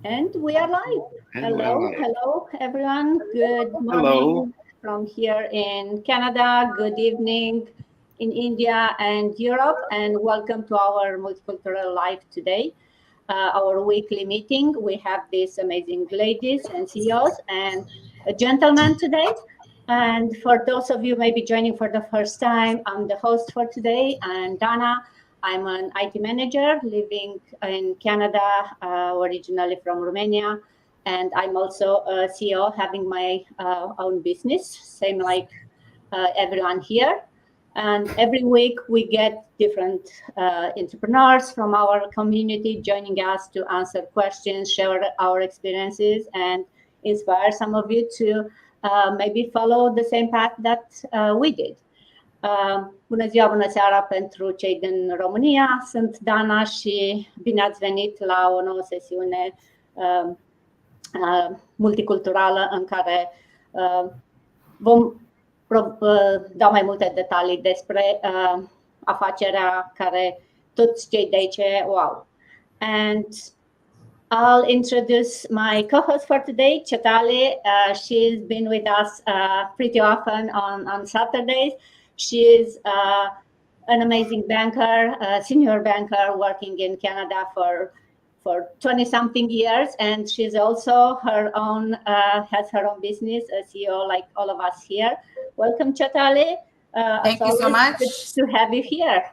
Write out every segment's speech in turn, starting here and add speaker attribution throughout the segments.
Speaker 1: And we are live.
Speaker 2: And we're
Speaker 1: Hello,
Speaker 2: live.
Speaker 1: hello, everyone. Good
Speaker 2: Hello.
Speaker 1: morning from here in Canada. Good evening in India and Europe. And welcome to our multicultural live today, our weekly meeting. We have these amazing ladies and CEOs and a gentleman today. And for those of you maybe joining for the first time, I'm the host for today. I'm Dana. I'm an IT manager living in Canada, originally from Romania. And I'm also a CEO having my own business, same like everyone here. And every week we get different entrepreneurs from our community joining us to answer questions, share our experiences, and inspire some of you to maybe follow the same path that we did. Bună ziua, bună seara pentru cei din România. Sunt Dana și bine ați venit la o nouă sesiune multiculturală în care vom da mai multe detalii despre afacerea care toți cei de aici, wow. And I'll introduce my co-host for today, Chetali. She's been with us pretty often on Saturdays. She is an amazing banker, a senior banker working in Canada for 20-something years, and she's also has her own business, a CEO like all of us here. Welcome, Chetali.
Speaker 3: Thank you so much.
Speaker 1: Good to have you here.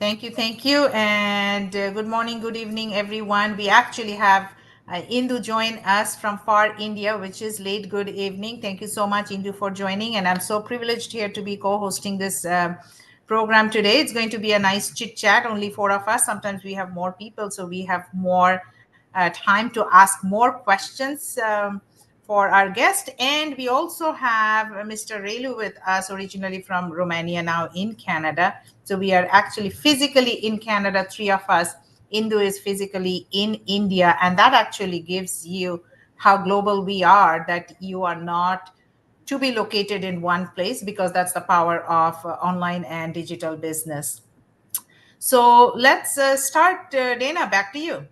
Speaker 3: Thank you. And good morning, good evening, everyone. We actually have Indu join us from far India, which is late good evening. Thank you so much, Indu, for joining. And I'm so privileged here to be co-hosting this program today. It's going to be a nice chit chat, only four of us. Sometimes we have more people, so we have more time to ask more questions for our guest. And we also have Mr. Relu with us, originally from Romania, now in Canada. So we are actually physically in Canada, three of us. Indu is physically in India. And that actually gives you how global we are, that you are not to be located in one place, because that's the power of online and digital business. So let's start. Dana, back to you.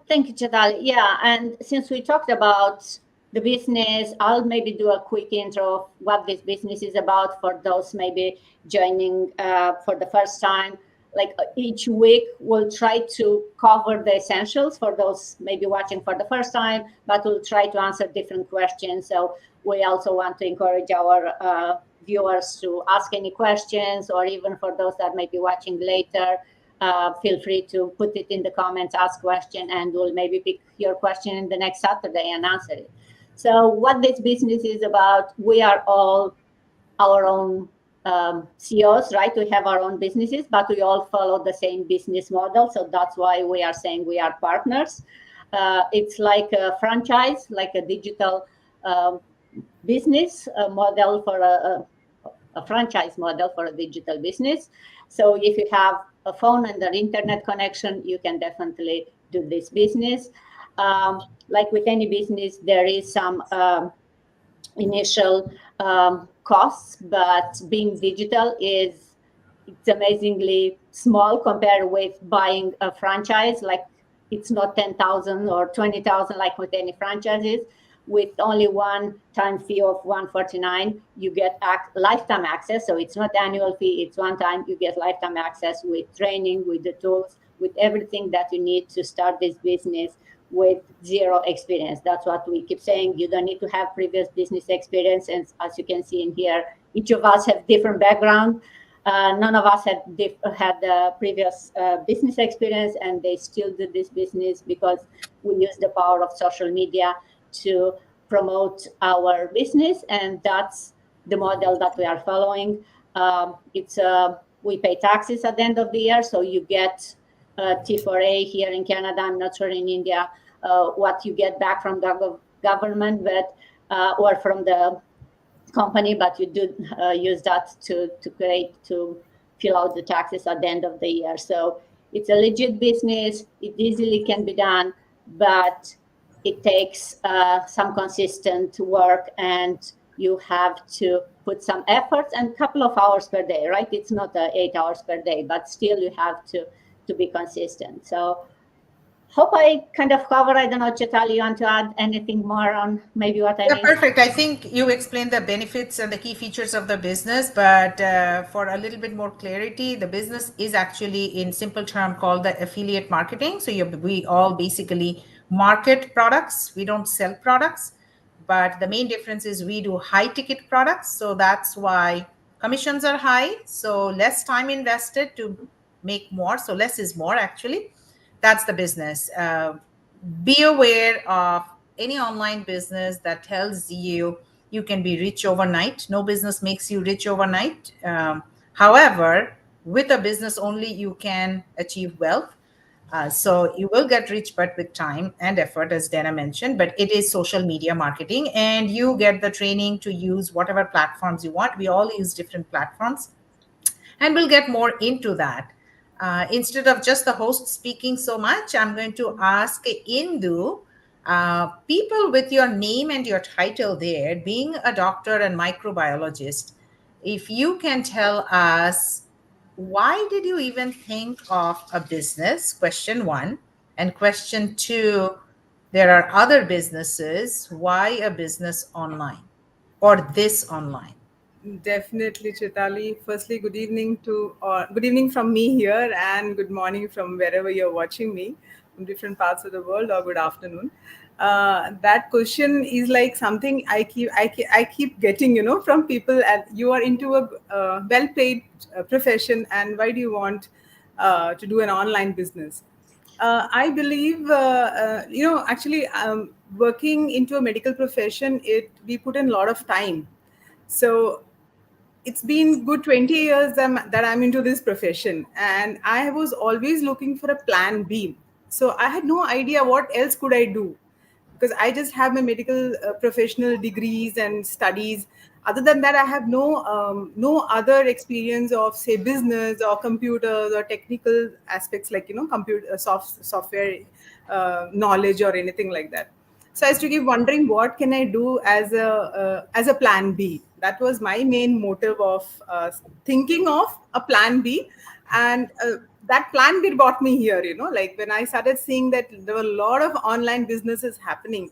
Speaker 1: Thank you, Chadal. Yeah, and since we talked about the business, I'll maybe do a quick intro of what this business is about for those maybe joining for the first time. Like each week, we'll try to cover the essentials for those maybe watching for the first time, but we'll try to answer different questions. So we also want to encourage our viewers to ask any questions, or even for those that may be watching later, feel free to put it in the comments, ask question, and we'll maybe pick your question in the next Saturday and answer it. So what this business is about, we are all our own CEOs, right? We have our own businesses, but we all follow the same business model. So that's why we are saying we are partners. It's like a franchise, like a digital business model for a franchise model for a digital business. So if you have a phone and an internet connection, you can definitely do this business. Like with any business, there is some initial costs, but being digital it's amazingly small compared with buying a franchise. Like it's not 10,000 or 20,000 like with any franchises. With only one-time fee of $149, you get lifetime access. So it's not annual fee; it's one time. You get lifetime access with training, with the tools, with everything that you need to start this business with zero experience. That's what we keep saying. You don't need to have previous business experience. And as you can see in here, each of us have different background. None of us had previous business experience, and they still do this business because we use the power of social media to promote our business, and that's the model that we are following. We pay taxes at the end of the year, so you get T4A here in Canada. I'm not sure in India what you get back from the government, but or from the company, but you do use that to fill out the taxes at the end of the year. So it's a legit business. It easily can be done, but it takes some consistent work, and you have to put some effort and a couple of hours per day, right? It's not 8 hours per day, but still you have to be consistent. So Hope I kind of cover. I don't know, Chitali, you want to add anything more on maybe what I
Speaker 3: Yeah,
Speaker 1: missed?
Speaker 3: perfect. I think you explained the benefits and the key features of the business, but for a little bit more clarity, the business is actually in simple term called the affiliate marketing. So we all basically market products. We don't sell products, but the main difference is we do high ticket products. So that's why commissions are high. So less time invested to make more. So less is more actually. That's the business. Be aware of any online business that tells you you can be rich overnight. No business makes you rich overnight. However, with a business only, you can achieve wealth. So you will get rich, but with time and effort, as Dana mentioned. But it is social media marketing, and you get the training to use whatever platforms you want. We all use different platforms, and we'll get more into that. Instead of just the host speaking so much, I'm going to ask Indu, people with your name and your title there, being a doctor and microbiologist, if you can tell us why did you even think of a business, question one, and question two, there are other businesses, why a business online or this online?
Speaker 2: Definitely, Chitali. Firstly, good evening from me here, and good morning from wherever you're watching me, from different parts of the world, or good afternoon. That question is like something I keep getting, from people. And you are into a well-paid profession, and why do you want to do an online business? I believe, actually, working into a medical profession, we put in a lot of time. So it's been good 20 years that I'm into this profession, and I was always looking for a plan B. So I had no idea what else could I do, because I just have my medical professional degrees and studies. Other than that, I have no other experience of, say, business or computers or technical aspects, like, computer software knowledge or anything like that. So I used to keep wondering, what can I do as a plan B. That was my main motive of thinking of a plan B. And that plan B brought me here, like when I started seeing that there were a lot of online businesses happening.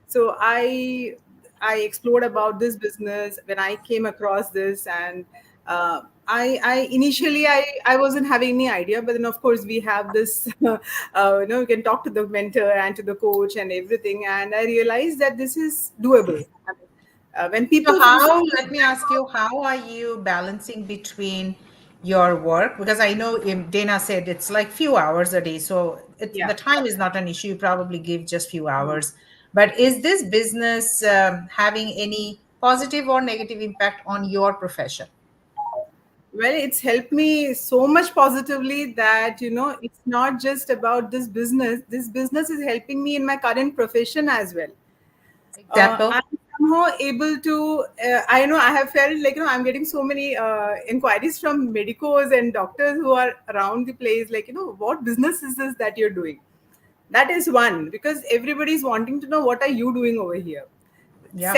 Speaker 2: So I explored about this business when I came across this. And I initially I wasn't having any idea, but then of course we have this, we can talk to the mentor and to the coach and everything, and I realized that this is doable. I mean, when
Speaker 3: So
Speaker 2: people
Speaker 3: let me ask you, how are you balancing between your work? Because I know Dana said it's like few hours a day, so
Speaker 2: yeah.
Speaker 3: the time is not an issue. You probably give just few hours. But is this business having any positive or negative impact on your profession?
Speaker 2: Well, it's helped me so much positively that, it's not just about this business. This business is helping me in my current profession as well.
Speaker 3: Example?
Speaker 2: I'm somehow able to, I know I have felt like, I'm getting so many inquiries from medicos and doctors who are around the place, like, what business is this that you're doing? That is one, because everybody is wanting to know, what are you doing over here?
Speaker 3: Yep.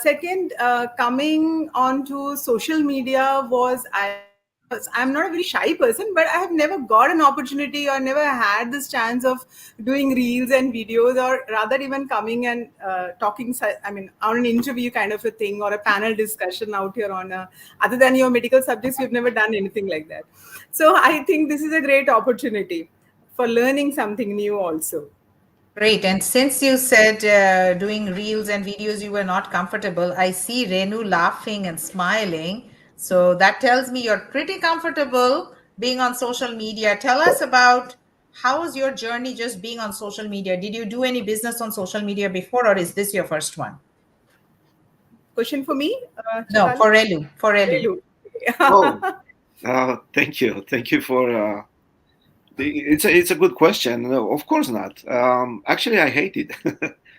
Speaker 2: Second, coming onto social media was, I'm not a very shy person, but I have never got an opportunity or never had this chance of doing reels and videos, or rather even coming and talking. I mean, on an interview kind of a thing, or a panel discussion out here on a, other than your medical subjects, we've never done anything like that. So I think this is a great opportunity for learning something new also.
Speaker 3: Great. And since you said doing reels and videos, you were not comfortable, I see Renu laughing and smiling. So that tells me you're pretty comfortable being on social media. Tell us about, how was your journey just being on social media? Did you do any business on social media before, or is this your first one?
Speaker 2: Question for me,
Speaker 3: No,
Speaker 2: Chitali?
Speaker 3: for Elu. For Elu.
Speaker 2: Relu.
Speaker 4: Oh, thank you. Thank you for it's a good question. No, of course not. Actually, I hate it,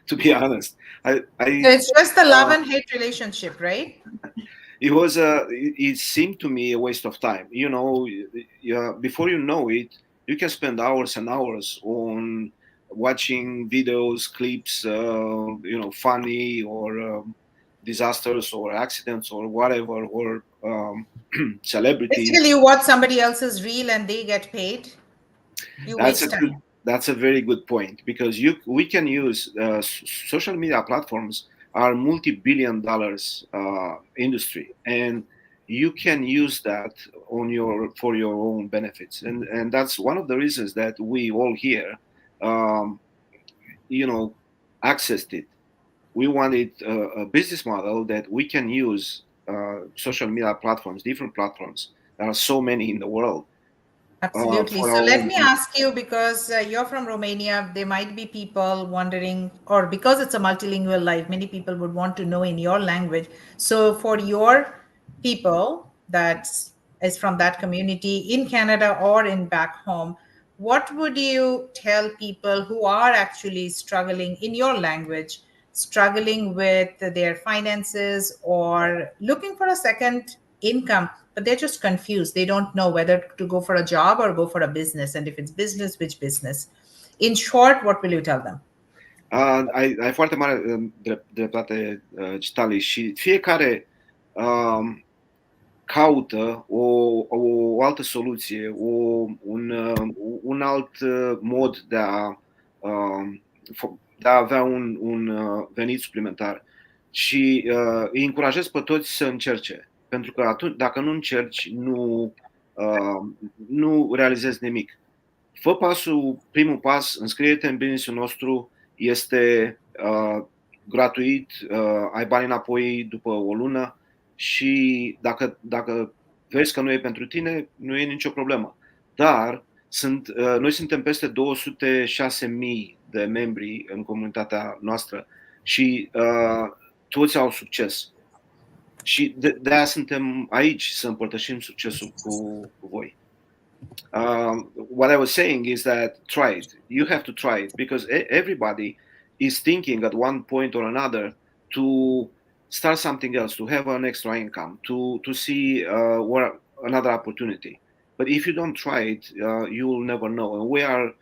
Speaker 4: to be honest.
Speaker 3: So it's just the love
Speaker 4: Uh,
Speaker 3: and hate relationship, right?
Speaker 4: it seemed to me a waste of time. Yeah, before you know it, you can spend hours and hours on watching videos, clips, funny or disasters or accidents or whatever, or celebrities.
Speaker 3: Basically, you watch somebody else's reel and they get paid. You
Speaker 4: That's a
Speaker 3: waste
Speaker 4: good
Speaker 3: time.
Speaker 4: That's a very good point, because we can use social media platforms are multi-billion dollars industry, and you can use that for your own benefits, and that's one of the reasons that we all here, um, accessed it. We wanted a business model that we can use social media platforms, different platforms. There are so many in the world
Speaker 3: Absolutely.
Speaker 4: for
Speaker 3: So
Speaker 4: our
Speaker 3: let
Speaker 4: own
Speaker 3: me
Speaker 4: benefit.
Speaker 3: ask you, because you're from Romania, there might be people wondering, or because it's a multilingual life, many people would want to know in your language. So for your people that is from that community in Canada or in back home, what would you tell people who are actually struggling in your language, struggling with their finances or looking for a second income, but they're just confused? They don't know whether to go for a job or go for a business. And if it's business, which business? In short, what will you tell them?
Speaker 4: Ai foarte mare dreptate, Citali, și fiecare caută o altă soluție, un alt mod de a avea un venit suplimentar. Și îi încurajez pe toți să încerce, pentru că dacă nu încerci, nu realizezi nimic. Fă primul pas, înscrie-te în business-ul nostru, este gratuit, ai bani înapoi după o lună, și dacă vezi că nu e pentru tine, nu e nicio problemă. Dar noi suntem peste 206.000 de membri în comunitatea noastră și toți au succes. Și de-aia suntem aici, să împărtășim succesul cu voi. What I was saying is that try it. You have to try it, because everybody is thinking at one point or another to start something else, to have an extra income, to see another opportunity. But if you don't try it, you will never know. And we are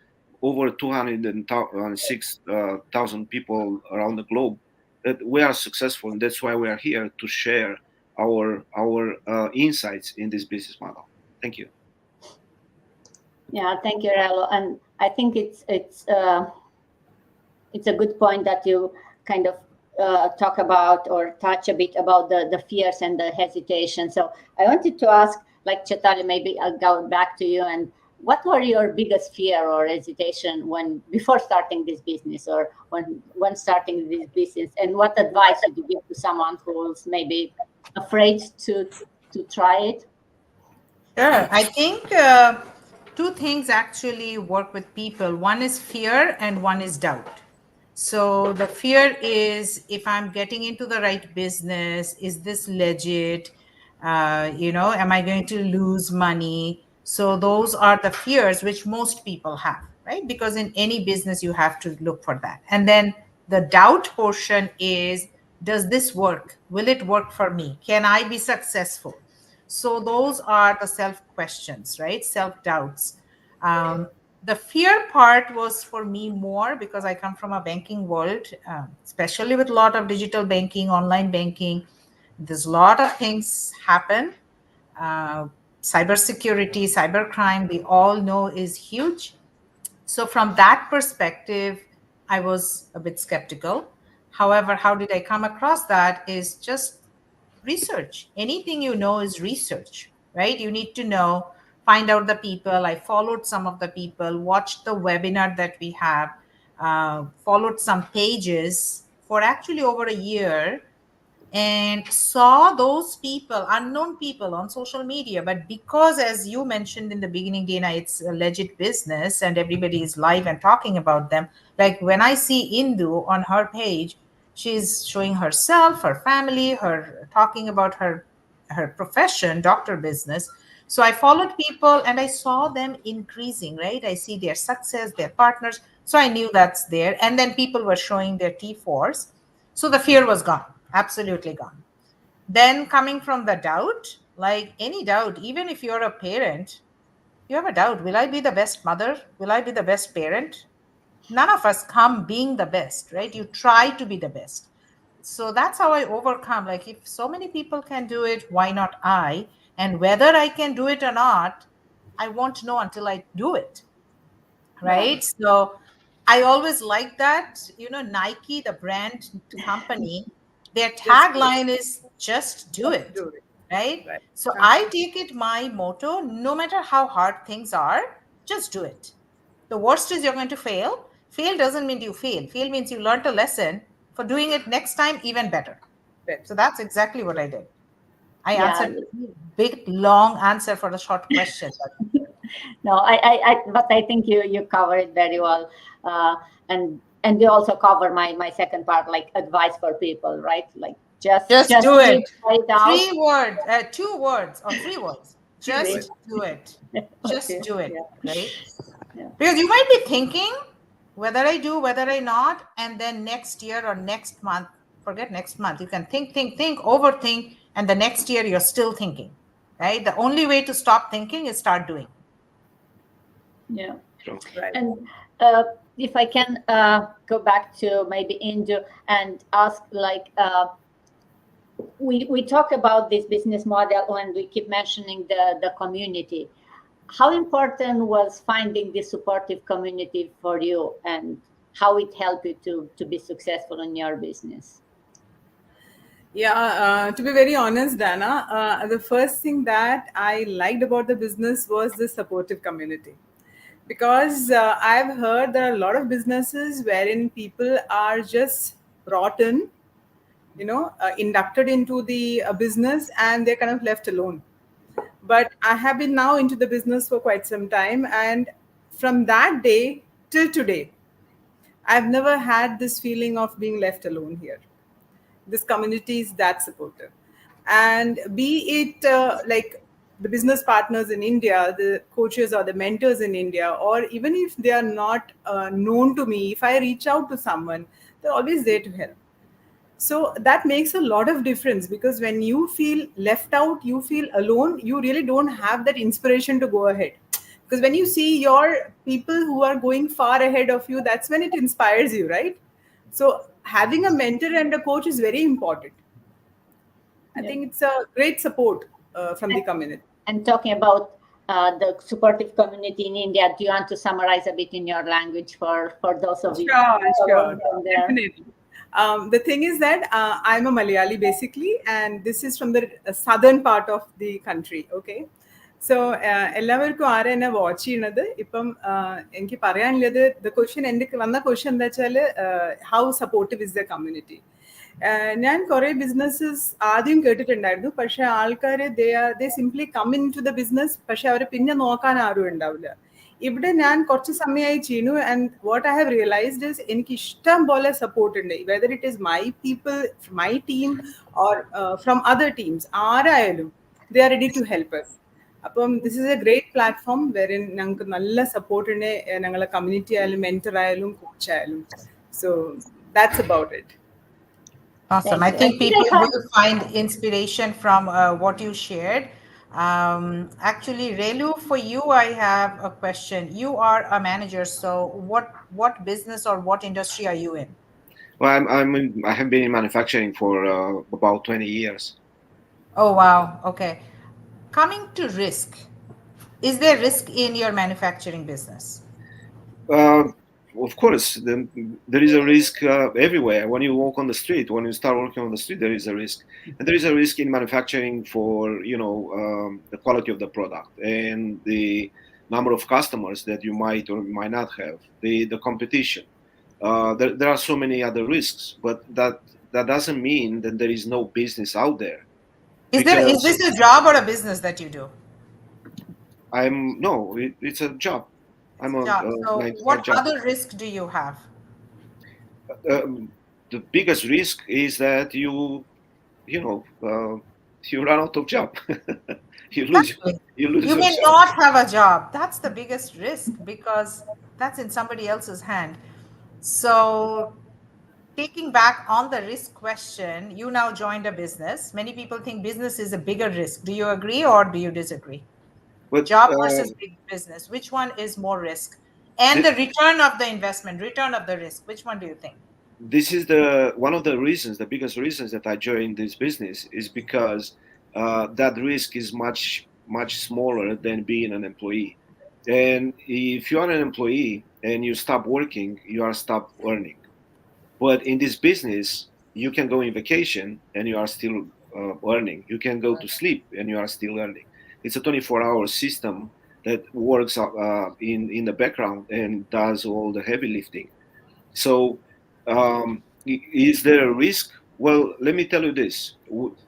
Speaker 4: over 206,000 people around the globe that we are successful, and that's why we are here to share our insights in this business model. Thank you.
Speaker 1: Yeah, thank you, Relo. And I think it's a good point that you kind of talk about or touch a bit about the fears and the hesitation. So I wanted to ask, like Chetali, maybe I'll go back to you. And what were your biggest fear or hesitation before starting this business, or when starting this business? And what advice would you give to someone who's maybe afraid to try it?
Speaker 3: Sure. I think two things actually work with people. One is fear and one is doubt. So the fear is, if I'm getting into the right business, is this legit? Am I going to lose money? So those are the fears which most people have, right? Because in any business, you have to look for that. And then the doubt portion is, does this work? Will it work for me? Can I be successful? So those are the self questions, right? Self doubts. The fear part was for me more because I come from a banking world, especially with a lot of digital banking, online banking. There's a lot of things happen. Cybersecurity, cybercrime, we all know is huge. So from that perspective, I was a bit skeptical. However, how did I come across that is just research. Anything you know is research, right? You need to know, find out the people. I followed some of the people, watched the webinar that we have, followed some pages for actually over a year, and saw those people, unknown people on social media. But because, as you mentioned in the beginning, Dana, it's a legit business and everybody is live and talking about them. Like when I see Indu on her page, she's showing herself, her family, her talking about her profession, doctor business. So I followed people and I saw them increasing, right? I see their success, their partners. So I knew that's there. And then people were showing their T4s. So the fear was gone, absolutely gone. Then coming from the doubt, like any doubt, even if you're a parent, you have a doubt. Will I be the best mother? Will I be the best parent? None of us come being the best, right? You try to be the best. So that's how I overcome. Like, if so many people can do it, why not I? And whether I can do it or not, I won't know until I do it. right? So I always like that. Nike, the brand company, their
Speaker 2: Just do it.
Speaker 3: tagline is just do
Speaker 2: Just
Speaker 3: it,
Speaker 2: do it.
Speaker 3: right?
Speaker 2: Right.
Speaker 3: So I take it my motto, no matter how hard things are, just do it. The worst is you're going to fail. Fail doesn't mean you fail. Fail means you learned a lesson for doing it next time even better.
Speaker 2: Right.
Speaker 3: So that's exactly what I did. I
Speaker 1: Yeah.
Speaker 3: answered big long answer for a short question.
Speaker 1: No, but I think you cover it very well, and you also cover my second part, like advice for people, right? Like
Speaker 3: Just
Speaker 1: just
Speaker 3: do
Speaker 1: do
Speaker 3: it.
Speaker 1: it, try it out.
Speaker 3: 3 words, 2 words, or 3 words.
Speaker 2: Three
Speaker 3: Just
Speaker 2: words.
Speaker 3: do it. Just
Speaker 1: Okay.
Speaker 3: do it,
Speaker 1: Yeah.
Speaker 3: right?
Speaker 1: Yeah.
Speaker 3: Because you might be thinking whether I do, whether I not, and then next year or next month, forget next month. You can think, overthink, and the next year you're still thinking, right? The only way to stop thinking is start doing.
Speaker 1: Yeah.
Speaker 4: True.
Speaker 2: Right.
Speaker 1: And if I can go back to maybe Indu and ask, like, we talk about this business model and we keep mentioning the community. How important was finding this supportive community for you, and how it helped you to be successful in your business?
Speaker 2: Yeah, to be very honest, Dana, the first thing that I liked about the business was the supportive community. Because I've heard there are a lot of businesses wherein people are just brought in, inducted into the business, and they're kind of left alone. But I have been now into the business for quite some time, and from that day till today, I've never had this feeling of being left alone here. This community is that supportive, and be it like the business partners in India, the coaches or the mentors in India, or even if they are not known to me, if I reach out to someone, they're always there to help. So that makes a lot of difference, because when you feel left out, you feel alone, you really don't have that inspiration to go ahead. Because when you see your people who are going far ahead of you, that's when it inspires you, right? So having a mentor and a coach is very important. I
Speaker 1: Yeah.
Speaker 2: think it's a great support from the community.
Speaker 1: And talking about the supportive community in India, do you want to summarize a bit in your language for those of you
Speaker 2: Sure,
Speaker 1: following
Speaker 2: sure,
Speaker 1: from there?
Speaker 2: definitely. The thing is that I'm a Malayali basically, and this is from the southern part of the country. Okay, so എല്ലാവർക്കും ആരെ എന്നെ watch ചെയ്യണത് ഇപ്പം എനിക്ക് പറയാനുള്ളത് the question എൻ്റെ വന്ന question എന്താ വെച്ചാൽ how supportive is the community. ഞാൻ കുറേ ബിസിനസ്സസ് ആദ്യം കേട്ടിട്ടുണ്ടായിരുന്നു, പക്ഷെ ആൾക്കാർ they simply come in to the business, പക്ഷെ അവർ പിന്നെ നോക്കാൻ ആരും ഉണ്ടാവില്ല. ഇവിടെ ഞാൻ കുറച്ച് സമയമായി ചെയ്യുന്നു, and what I have realised is എനിക്ക് ഇഷ്ടം പോലെ സപ്പോർട്ട് ഉണ്ട്, whether it is my people, my team, or from other teams, ആരായാലും they are ready to help us. അപ്പം this is a great platform wherein ഞങ്ങൾക്ക് നല്ല സപ്പോർട്ടുണ്ട്, ഞങ്ങളെ കമ്മ്യൂണിറ്റി ആയാലും മെന്റർ ആയാലും കോച്ച് ആയാലും. So that's about it.
Speaker 3: Awesome.
Speaker 1: Thank
Speaker 3: I
Speaker 1: you.
Speaker 3: think
Speaker 1: I think
Speaker 3: people
Speaker 1: I have.
Speaker 3: will find inspiration from what you shared. Actually, Relu, for you, I have a question. You are a manager, so what business or what industry are you in?
Speaker 4: Well, I have been in manufacturing for about 20 years.
Speaker 3: Oh, wow. Okay. Coming to risk, is there risk in your manufacturing business?
Speaker 4: Of course, there is a risk everywhere. When you walk on the street, when you start working on the street, there is a risk, and there is a risk in manufacturing for the quality of the product and the number of customers that you might or might not have, the competition. There are so many other risks, but that doesn't mean that there is no business out there.
Speaker 3: Is
Speaker 4: Because
Speaker 3: this a job or a business that you do?
Speaker 4: it's a job. I'm a
Speaker 3: Job. So
Speaker 4: 9 to 5
Speaker 3: what
Speaker 4: job.
Speaker 3: other risk do you have?
Speaker 4: The biggest risk is that you run out of job. you lose
Speaker 3: Exactly.
Speaker 4: you lose
Speaker 3: You
Speaker 4: your
Speaker 3: may
Speaker 4: job.
Speaker 3: not have a job. That's the biggest risk, because that's in somebody else's hand. So, taking back on the risk question, you now joined a business. Many people think business is a bigger risk. Do you agree or do you disagree?
Speaker 4: But
Speaker 3: Job versus big business. Which one is more risk? And
Speaker 4: thi-
Speaker 3: the return of the investment, return of the risk. Which one do you think?
Speaker 4: this is one of the reasons, the biggest reasons that I joined this business is because that risk is much smaller than being an employee. And if you are an employee and you stop working, you are stop earning. But in this business, you can go in vacation and you are still earning. You can go to sleep and you are still earning. It's a 24-hour system that works in the background and does all the heavy lifting. So, is there a risk? Well, let me tell you this.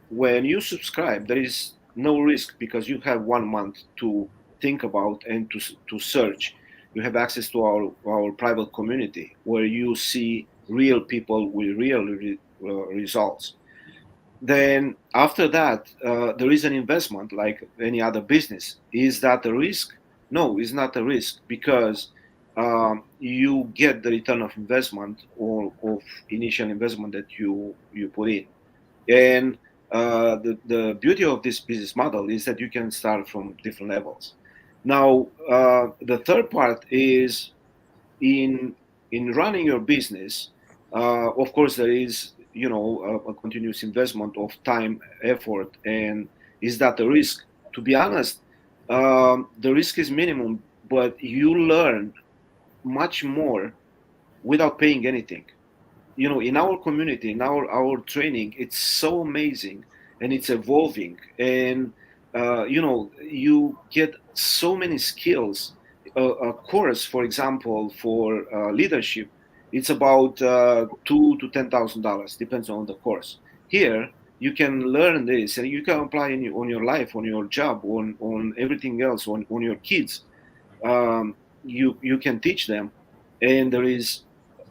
Speaker 4: When you subscribe, there is no risk because you have 1 month to think about and to search. You have access to our private community where you see real people with real results. Then after that, there is an investment like any other business. Is that a risk? No, it's not a risk because you get the return of investment or of initial investment that you put in. And the beauty of this business model is that you can start from different levels. Now, the third part is in running your business. Of course, there is a continuous investment of time, effort, and is that a risk? To be honest, the risk is minimum, but you learn much more without paying anything. In our community, in our training, it's so amazing and it's evolving, and you get so many skills. A course, for example, for leadership, it's about $2,000 to $10,000, depends on the course. Here you can learn this and you can apply on your life, on your job, on everything else, on your kids. You can teach them, and there is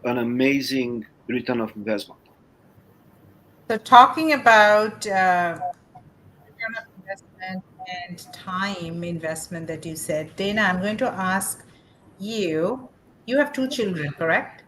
Speaker 4: an amazing return of investment.
Speaker 3: So talking about return of investment and time investment that you said, Dana, I'm going to ask you. You have two children, correct?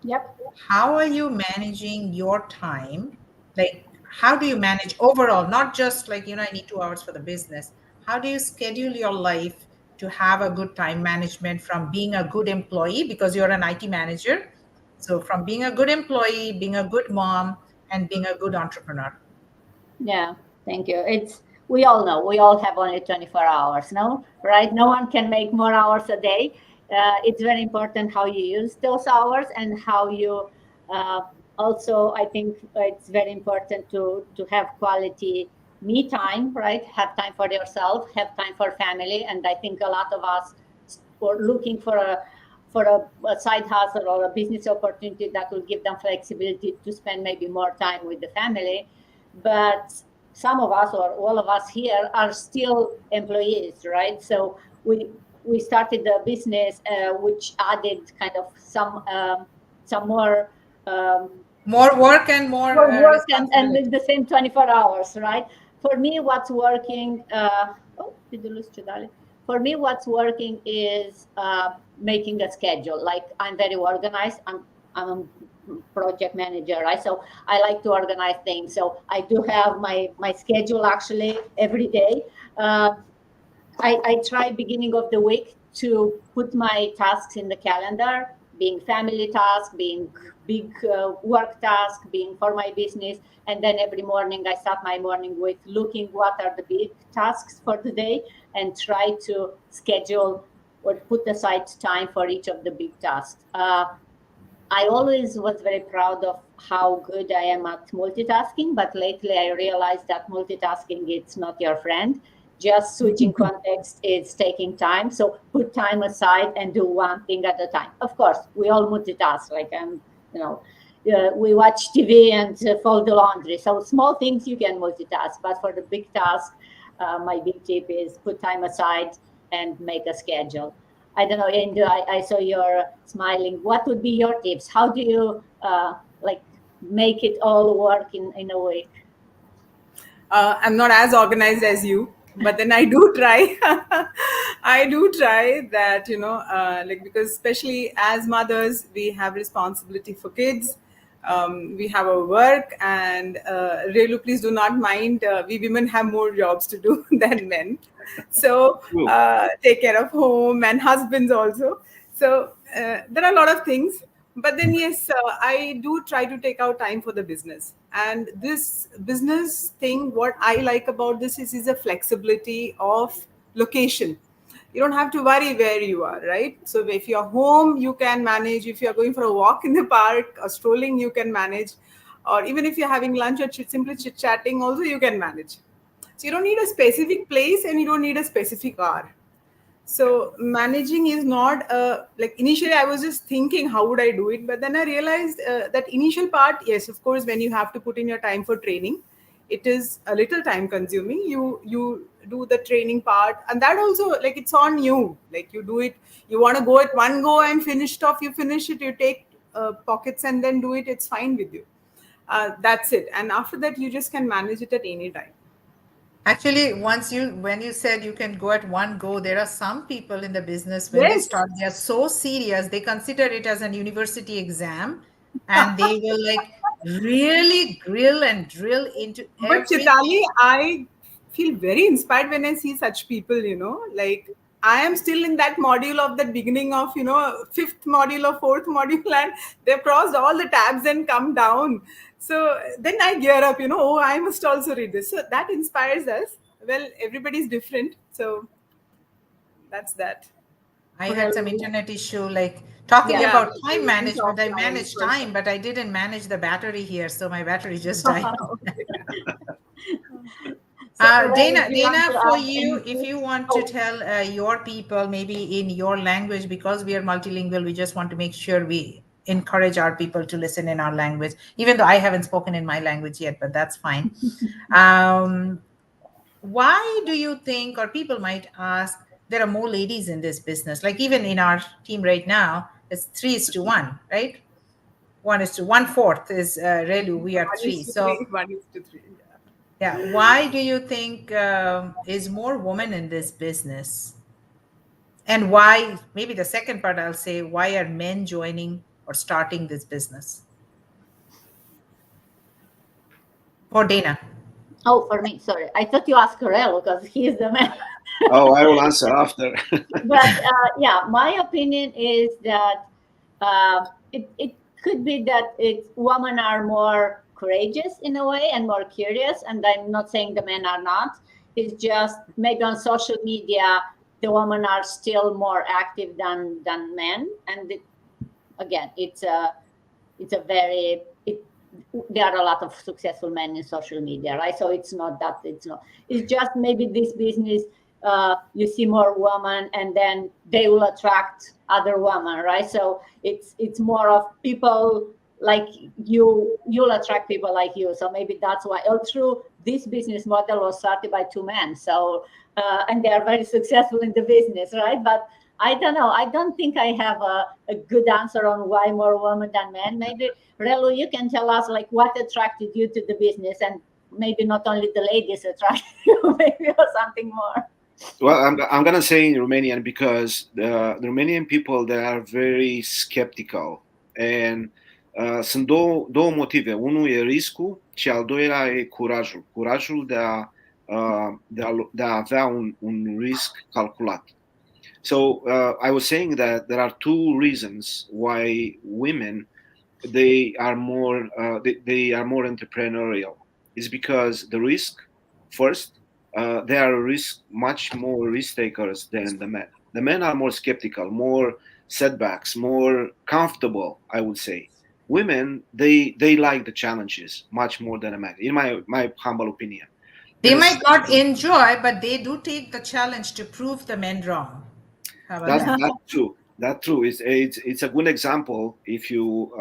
Speaker 1: Yep.
Speaker 3: How are you managing your time? Like, how do you manage overall, not just like, I need 2 hours for the business. How do you schedule your life to have a good time management from being a good employee, because you're an IT manager? So from being a good employee, being a good mom, and being a good entrepreneur.
Speaker 1: Yeah, thank you. We all know we all have only 24 hours, no? Right? No one can make more hours a day. It's very important how you use those hours and how you uh, also, I think it's very important to have quality me time, right? Have time for yourself, have time for family. And I think a lot of us are looking for a side hustle or a business opportunity that will give them flexibility to spend maybe more time with the family. But some of us or all of us here are still employees, right? So we started the business, which added kind of some more
Speaker 3: More work and more
Speaker 1: work and
Speaker 3: responsibility.
Speaker 1: the same 24 hours, right? For me, what's working? Oh, did you lose Chidali? For me, what's working is making a schedule. Like I'm very organized. I'm a project manager, right? So I like to organize things. So I do have my schedule actually every day. Uh, I try beginning of the week to put my tasks in the calendar, being family task, being big work task, being for my business. And then every morning I start my morning with looking what are the big tasks for the day and try to schedule or put aside time for each of the big tasks. I always was very proud of how good I am at multitasking, but lately I realized that multitasking is not your friend. Just switching context is taking time. So put time aside and do one thing at a time. Of course, we all multitask. Like we watch TV and fold the laundry. So small things you can multitask, but for the big task, my big tip is put time aside and make a schedule. I don't know, Indu, I saw you're smiling. What would be your tips? How do you like make it all work in a week?
Speaker 2: I'm not as organized as you, but then I do try. I do try that, like, because especially as mothers, we have responsibility for kids. We have our work, and Relu, please do not mind. We women have more jobs to do than men. So take care of home and husbands also. So there are a lot of things. But then, yes, I do try to take out time for the business. And this business thing, what I like about this is a flexibility of location. you don't have to worry where you are, right? So if you're home, you can manage. If you're going for a walk in the park or strolling, you can manage. Or even if you're having lunch or simply chit chatting, also you can manage. So you don't need a specific place and you don't need a specific hour. So managing is not like initially I was just thinking how would I do it, but then I realized that initial part, yes, of course, when you have to put in your time for training, it is a little time consuming. You do the training part, and that also, like, it's on you. Like, you do it, you want to go at one go and finish off, you finish it, you take pockets and then do it. It's fine with you. That's it. And after that, you just can manage it at any time.
Speaker 3: Actually, when you said you can go at one go, there are some people in the business, when they
Speaker 2: Yes.
Speaker 3: start, they are so serious, they consider it as an university exam, and they will like really grill and drill into
Speaker 2: But
Speaker 3: everything.
Speaker 2: Chitali, I feel very inspired when I see such people, like I am still in that module of that beginning of, fifth module or fourth module, and they've crossed all the tabs and come down. So then I gear up, oh, I must also read this. So that inspires us. Well, everybody's different. So that's that.
Speaker 3: I had some
Speaker 1: Really,
Speaker 3: internet issue, like talking
Speaker 1: yeah.
Speaker 2: Yeah,
Speaker 3: about
Speaker 2: we
Speaker 3: time
Speaker 2: went
Speaker 3: management. I
Speaker 2: offline
Speaker 3: managed
Speaker 2: for a
Speaker 3: time,
Speaker 2: second.
Speaker 3: but I didn't manage the battery here, so my battery just died.
Speaker 1: So, Ray,
Speaker 3: Dana,
Speaker 1: do you want to
Speaker 3: for
Speaker 1: add
Speaker 3: you, if
Speaker 1: anything?
Speaker 3: you want to
Speaker 1: Oh,
Speaker 3: tell your people, maybe in your language, because we are multilingual, we just want to make sure we encourage our people to listen in our language, even though I haven't spoken in my language yet, but that's fine. Um, why do you think, or people might ask, there are more ladies in this business? Like even in our team right now, it's 3:1, right? 1:1/4 is Relu. We are
Speaker 2: One
Speaker 3: three.
Speaker 2: is to
Speaker 3: So
Speaker 2: three, 1:3. Yeah.
Speaker 3: yeah, why do you think is more women in this business? And why, maybe the second part I'll say, why are men joining or starting this business? For Dana.
Speaker 1: oh, for me, sorry. I thought you asked Corel because he's the man.
Speaker 4: Oh, I will answer after.
Speaker 1: But yeah, my opinion is that it could be that women are more courageous in a way and more curious. And I'm not saying the men are not. It's just maybe on social media, the women are still more active than men. And again, it's a very there are a lot of successful men in social media, right? So it's just maybe this business, you see more women and then they will attract other women, right? So it's more of people like you'll attract people like you. So maybe that's why, true, this business model was started by two men. So and they are very successful in the business, right? But I don't know. I don't think I have a good answer on why more women than men. Maybe Relu, you can tell us like what attracted you to the business, and maybe not only the ladies attracted you, maybe or something more.
Speaker 4: Well, I'm gonna say in Romanian because the Romanian people, they are very skeptical and sunt două motive. Unul e riscul și al doilea e curajul. Curajul de a avea un risc calculat. So I was saying that there are two reasons why women, they are more entrepreneurial. It's because the risk first, they are much more risk takers than the men. The men are more skeptical, more setbacks, more comfortable, I would say. Women, they like the challenges much more than a man, in my humble opinion.
Speaker 3: They
Speaker 4: And
Speaker 3: might not enjoy, but they do take the challenge to prove the men wrong. How about that?
Speaker 4: that's true. That's true. It's a good example if you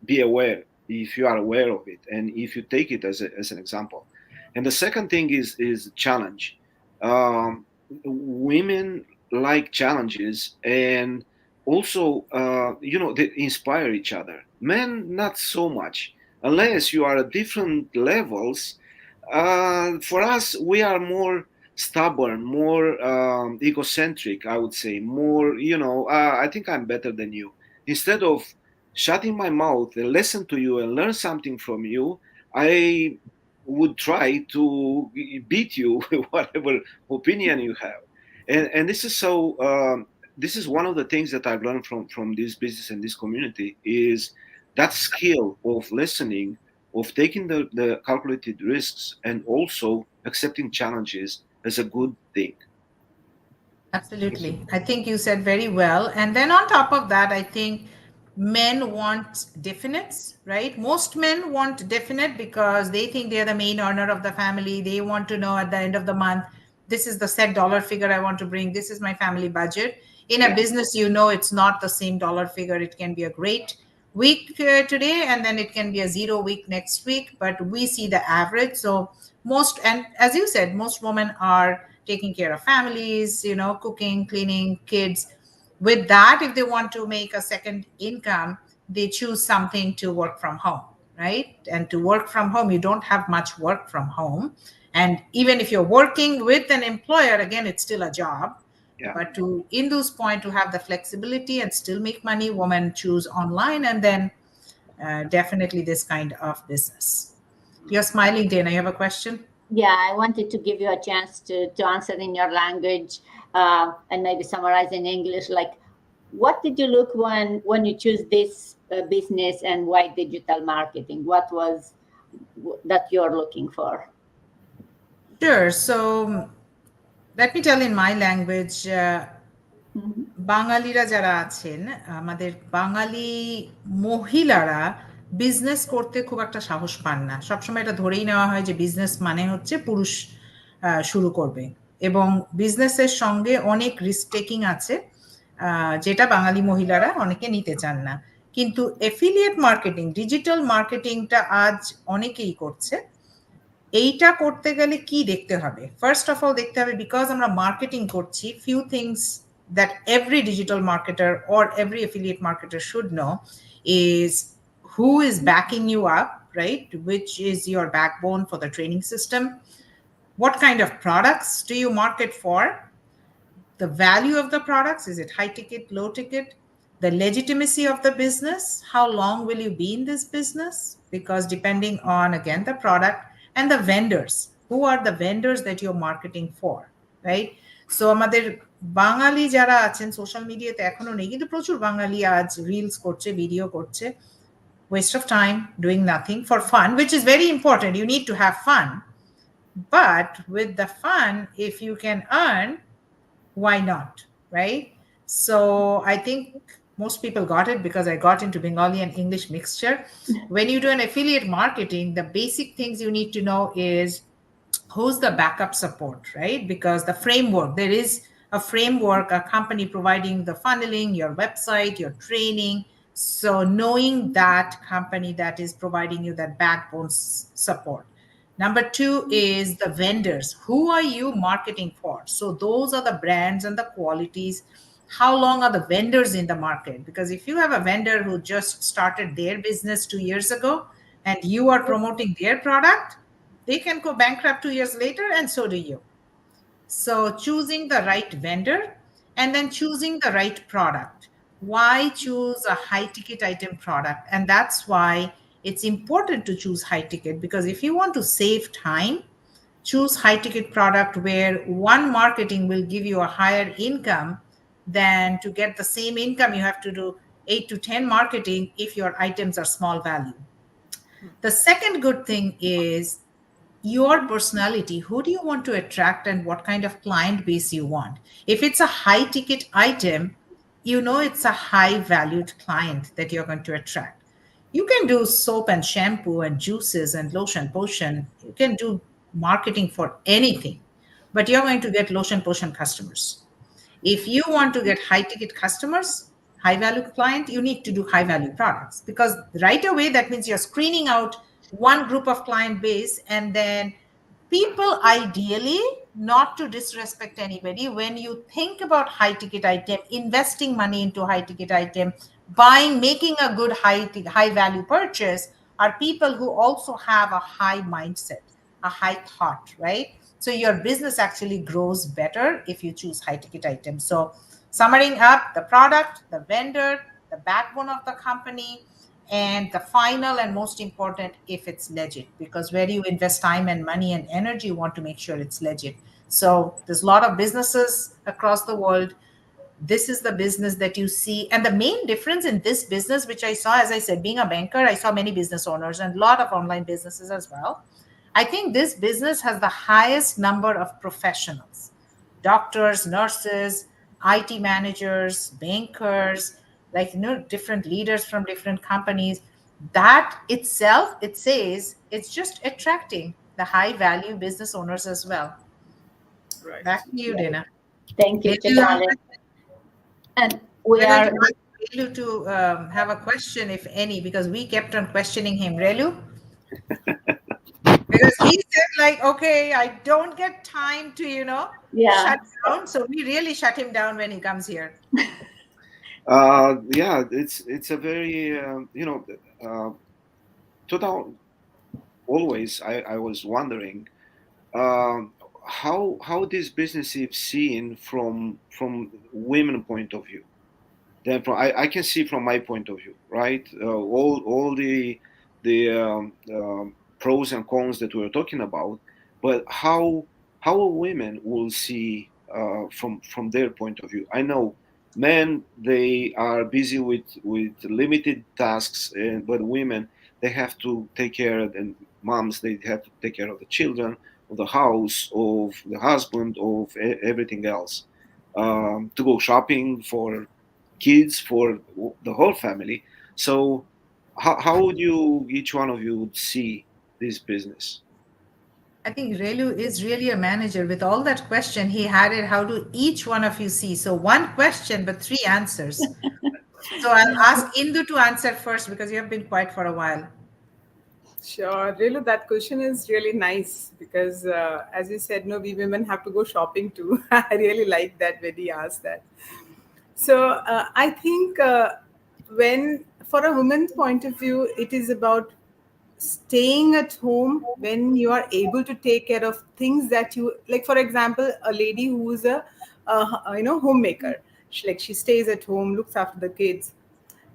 Speaker 4: be aware, if you are aware of it, and if you take it as an example. And the second thing is challenge. Women like challenges, and also they inspire each other. Men not so much, unless you are at different levels. For us, we are more stubborn, more egocentric, I would say, more, I think I'm better than you. Instead of shutting my mouth and listen to you and learn something from you, I would try to beat you with whatever opinion you have. And this is so, this is one of the things that I've learned from this business and this community is that skill of listening, of taking the calculated risks, and also accepting challenges as a good thing.
Speaker 3: Absolutely. I think you said very well. And then on top of that, I think men want definites, right? Most men want definite because they think they're the main earner of the family. They want to know at the end of the month, this is the set dollar figure I want to bring. This is my family budget. In a business, you know, it's not the same dollar figure. It can be a great week today, and then it can be a 0 week next week, but we see the average. So most, and as you said, most women are taking care of families, you know, cooking, cleaning, kids. With that, if they want to make a second income, they choose something to work from home, right? And to work from home, you don't have much work from home. And even if you're working with an employer, again, it's still a job.
Speaker 4: Yeah.
Speaker 3: But to Indu's point, to have the flexibility and still make money, women choose online, and then definitely this kind of business. You're smiling, Dana. You have a question?
Speaker 1: Yeah, I wanted to give you a chance to answer in your language and maybe summarize in English. Like, what did you look when you choose this business, and why digital marketing? What was that you're looking for?
Speaker 3: Sure. So let me tell in my language. বাঙালিরা যারা আছেন, আমাদের বাঙালি মহিলারা business করতে খুব একটা সাহস পান না। সবসময় এটা ধরেই নেওয়া হয় যে বিজনেস মানে হচ্ছে পুরুষ শুরু করবে, এবং বিজনেসের সঙ্গে অনেক রিস্ক টেকিং আছে, যেটা বাঙালি মহিলারা অনেকে নিতে চান না। কিন্তু এফিলিয়েট মার্কেটিং, ডিজিটাল মার্কেটিংটা আজ অনেকেই করছে। এইটা করতে গেলে কি দেখতে হবে? ফার্স্ট অফ অল দেখতে হবে, বিকজ আমরা মার্কেটিং করছি, few things that every digital marketer or every affiliate marketer should know is who is backing you up, right? Which is your backbone for the training system. What kind of products do you market for? The value of the products, is it high ticket, low ticket? The legitimacy of the business, how long will you be in this business? Because depending on, again, the product, and the vendors, who are the vendors that you're marketing for, right? So আমাদের বাঙালি যারা আছেন social মিডিয়াতে এখনো নেই, কিন্তু প্রচুর বাঙালি আজ reels করছে, ভিডিও করছে, waste of time doing nothing for fun, which is very important. You need to have fun, but with the fun, if you can earn, why not, right? So I think most people got it, because I got into Bengali and English mixture. When you do an affiliate marketing, the basic things you need to know is who's the backup support, right? Because the framework, there is a framework, a company providing the funneling, your website, your training. So knowing that company that is providing you that backbone support. Number two is the vendors. Who are you marketing for? So those are the brands and the qualities. How long are the vendors in the market? Because if you have a vendor who just started their business 2 years ago and you are promoting their product, they can go bankrupt 2 years later, and so do you. So choosing the right vendor, and then choosing the right product. Why choose a high ticket item product? And that's why it's important to choose high ticket, because if you want to save time, choose high ticket product where one marketing will give you a higher income than to get the same income. You have to do 8 to 10 marketing if your items are small value. The second good thing is your personality. Who do you want to attract, and what kind of client base you want? If it's a high ticket item, you know it's a high valued client that you're going to attract. You can do soap and shampoo and juices and lotion potion. You can do marketing for anything, but you're going to get lotion potion customers. If you want to get high ticket customers, high value client, you need to do high value products, because right away that means you're screening out one group of client base. And then people, ideally, not to disrespect anybody, when you think about high ticket item, investing money into high ticket item, buying, making a good high value purchase, are people who also have a high mindset, a high thought, right? So your business actually grows better if you choose high ticket items. So summing up, the product, the vendor, the backbone of the company, and the final and most important, if it's legit, because where you invest time and money and energy, you want to make sure it's legit. So there's a lot of businesses across the world. This is the business that you see. And the main difference in this business, which I saw, as I said, being a banker, I saw many business owners and a lot of online businesses as well. I think this business has the highest number of professionals. doctors, nurses, IT managers, bankers, like, different leaders from different companies. That itself, it says, it's just attracting the high value business owners as well.
Speaker 2: Right.
Speaker 3: Back to you, Dana.
Speaker 1: Thank you,
Speaker 3: Relu,
Speaker 1: Chitali. And we
Speaker 3: we're going
Speaker 1: are,
Speaker 3: to ask Relu to have a question, if any, because we kept on questioning him. Relu? Because he said, like, okay, I don't get time to,
Speaker 1: yeah,
Speaker 3: shut down. So we really shut him down when he comes here.
Speaker 4: Yeah, it's a very total. Always, I was wondering um, how this business is seen from women point of view. Then I can see from my point of view, right? All the pros and cons that we were talking about, but how a women will see from their point of view. I know men, they are busy with limited tasks, but women, they have to take care of, and moms, they have to take care of the children, of the house, of the husband, of everything else. To go shopping for kids, for the whole family. So how would you, each one of you, would see this business?
Speaker 3: I think Relu is really a manager. With all that question, he had it. How do each one of you see? So one question, but three answers. So I'll ask Indu to answer first because you have been quiet for a while.
Speaker 2: Sure. Really, that question is really nice because, as you said, no, we women have to go shopping too. I really like that when he asked that. So I think when, for a woman's point of view, it is about staying at home when you are able to take care of things that you like. For example, a lady who is a homemaker. She stays at home, looks after the kids,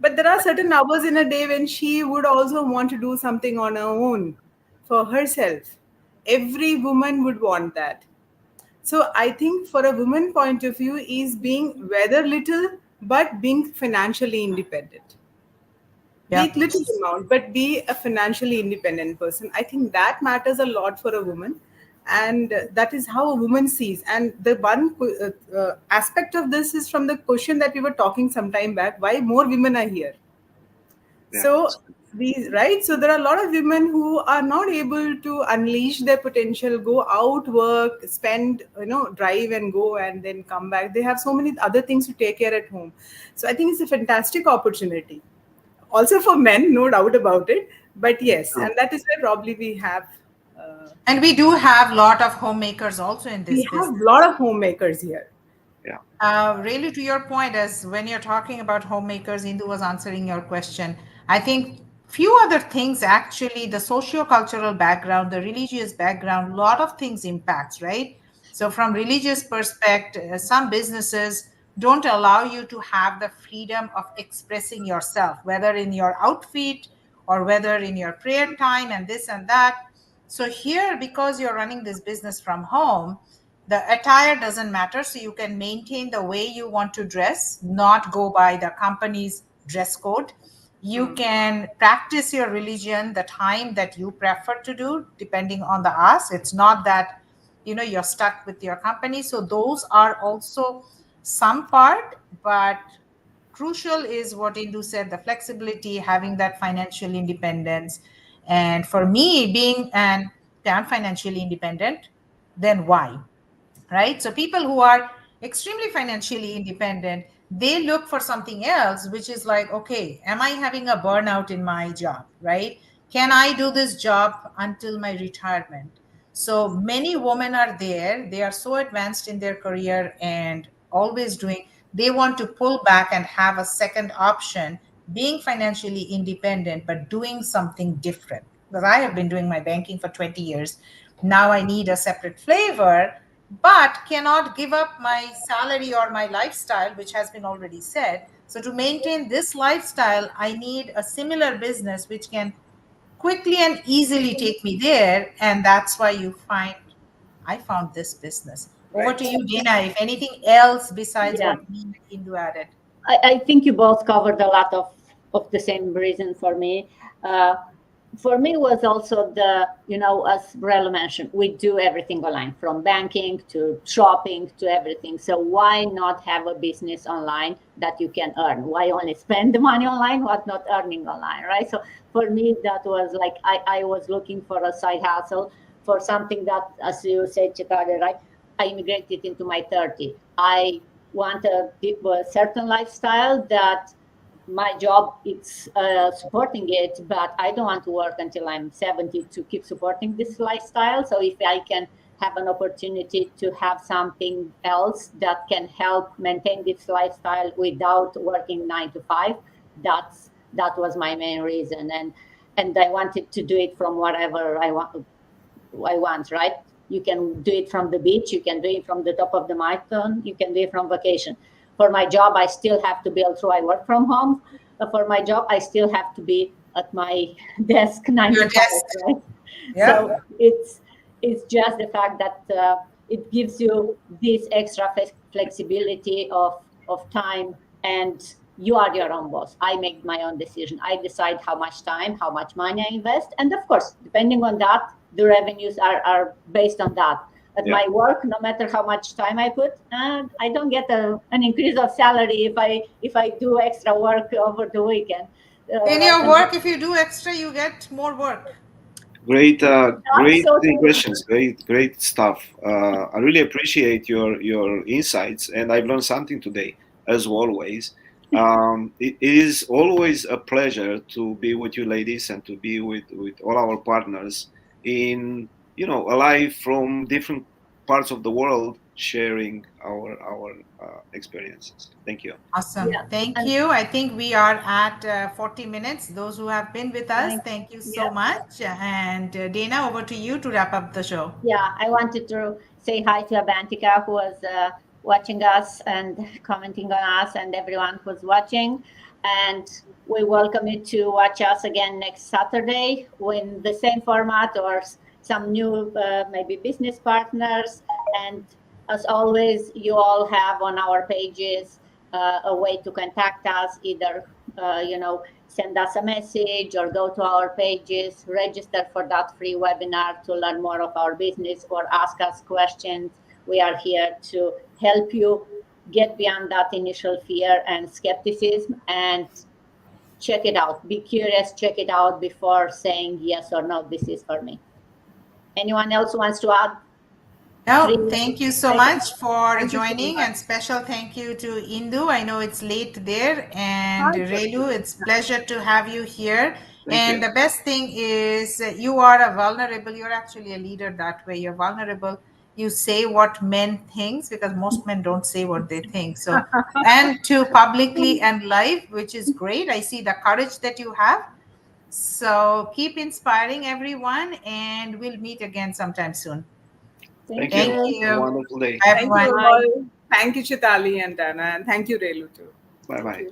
Speaker 2: but there are certain hours in a day when she would also want to do something on her own for herself. Every woman would want that. So I think for a woman point of view is being whether little but being financially independent. Be
Speaker 3: Yeah.
Speaker 2: it little amount, but be a financially independent person. I think that matters a lot for a woman, and that is how a woman sees. And the one aspect of this is from the question that we were talking some time back: why more women are here?
Speaker 4: Yeah.
Speaker 2: So these right, so there are a lot of women who are not able to unleash their potential, go out, work, spend, drive and go, and then come back. They have so many other things to take care at home. So I think it's a fantastic opportunity. Also for men, no doubt about it. But yes, and
Speaker 4: True.
Speaker 2: that is where probably uh,
Speaker 3: And we do have a lot of homemakers also in
Speaker 2: we
Speaker 3: this
Speaker 2: have
Speaker 3: business.
Speaker 2: a lot of homemakers here.
Speaker 4: Yeah.
Speaker 3: Really, to your point, as when you're talking about homemakers, Indu was answering your question. I think few other things actually, the socio-cultural background, the religious background, a lot of things impacts, right? So from religious perspective, some businesses don't allow you to have the freedom of expressing yourself, whether in your outfit or whether in your prayer time and this and that. So here, because you're running this business from home, the attire doesn't matter, so you can maintain the way you want to dress, not go by the company's dress code. You can practice your religion the time that you prefer to do, depending on the ask. It's not that you're stuck with your company. So those are also some part, but crucial is what Indu said, the flexibility, having that financial independence. And for me, being an financially independent, then why? Right? So people who are extremely financially independent, they look for something else, which is like, okay, am I having a burnout in my job? Right? Can I do this job until my retirement? So many women are there, they are so advanced in their career and always doing, they want to pull back and have a second option, being financially independent but doing something different. Because I have been doing my banking for 20 years, now I need a separate flavor, but cannot give up my salary or my lifestyle, which has been already said. So to maintain this lifestyle, I need a similar business which can quickly and easily take me there. And that's why I found this business. Over
Speaker 2: Right.
Speaker 3: to you, Dina. If anything else besides
Speaker 1: yeah.
Speaker 3: what me and Hindu added.
Speaker 1: I think you both covered a lot of the same reason for me. Uh, for me was also the, as Brella mentioned, we do everything online, from banking to shopping to everything. So why not have a business online that you can earn? Why only spend the money online, what not earning online, right? So for me, that was like, I was looking for a side hustle for something that, as you said, Chitali, right? I immigrated into my 30. I want a certain lifestyle that my job it's supporting it, but I don't want to work until I'm 70 to keep supporting this lifestyle. So if I can have an opportunity to have something else that can help maintain this lifestyle without working 9 to 5, that was my main reason. And I wanted to do it from whatever I want, right? You can do it from the beach, you can do it from the top of the mountain, you can do it from vacation. For my job, I still have to be, although I work from home, for my job, I still have to be at my desk 9 to 5, right?
Speaker 3: Yeah.
Speaker 1: So it's just the fact that it gives you this extra flexibility of time, and you are your own boss. I make my own decision. I decide how much time, how much money I invest. And of course, depending on that, the revenues are based on that. At my work, no matter how much time I put, I don't get an increase of salary if I do extra work over the weekend.
Speaker 3: In your work, if you do extra, you get more work.
Speaker 4: Great, great
Speaker 1: so
Speaker 4: questions. Great stuff. I really appreciate your insights, and I've learned something today, as always. It is always a pleasure to be with you, ladies, and to be with all our partners in a live from different parts of the world, sharing our experiences. Thank you.
Speaker 3: Awesome.
Speaker 1: Yeah.
Speaker 3: Thank you. I think we are at 40 minutes. Those who have been with us, thank you so much. And Dana, over to you to wrap up the show.
Speaker 1: Yeah, I wanted to say hi to Abantika, who was watching us and commenting on us, and everyone who's watching. And we welcome you to watch us again next Saturday in the same format, or some new maybe business partners. And as always, you all have on our pages a way to contact us, either send us a message or go to our pages, register for that free webinar to learn more of our business, or ask us questions. We are here to help you get beyond that initial fear and skepticism, and check it out. Be curious, check it out before saying yes or no, this is for me. Anyone else wants to add?
Speaker 3: No, thank you so much for joining, and special thank you to Indu. I know it's late there, and Relu, it's pleasure to have you here.
Speaker 4: Thank you.
Speaker 3: The best thing is you are a vulnerable, you're actually a leader that way. You're vulnerable. You say what men thinks, because most men don't say what they think. So, and to publicly and live, which is great. I see the courage that you have. So keep inspiring everyone, and we'll meet again sometime soon.
Speaker 4: Thank
Speaker 3: Thank
Speaker 4: you.
Speaker 3: you.
Speaker 4: Have a wonderful day.
Speaker 3: Bye, everyone.
Speaker 2: Thank you all. Thank you, Chitali and Dana, and thank you, Relu, too.
Speaker 4: Bye bye.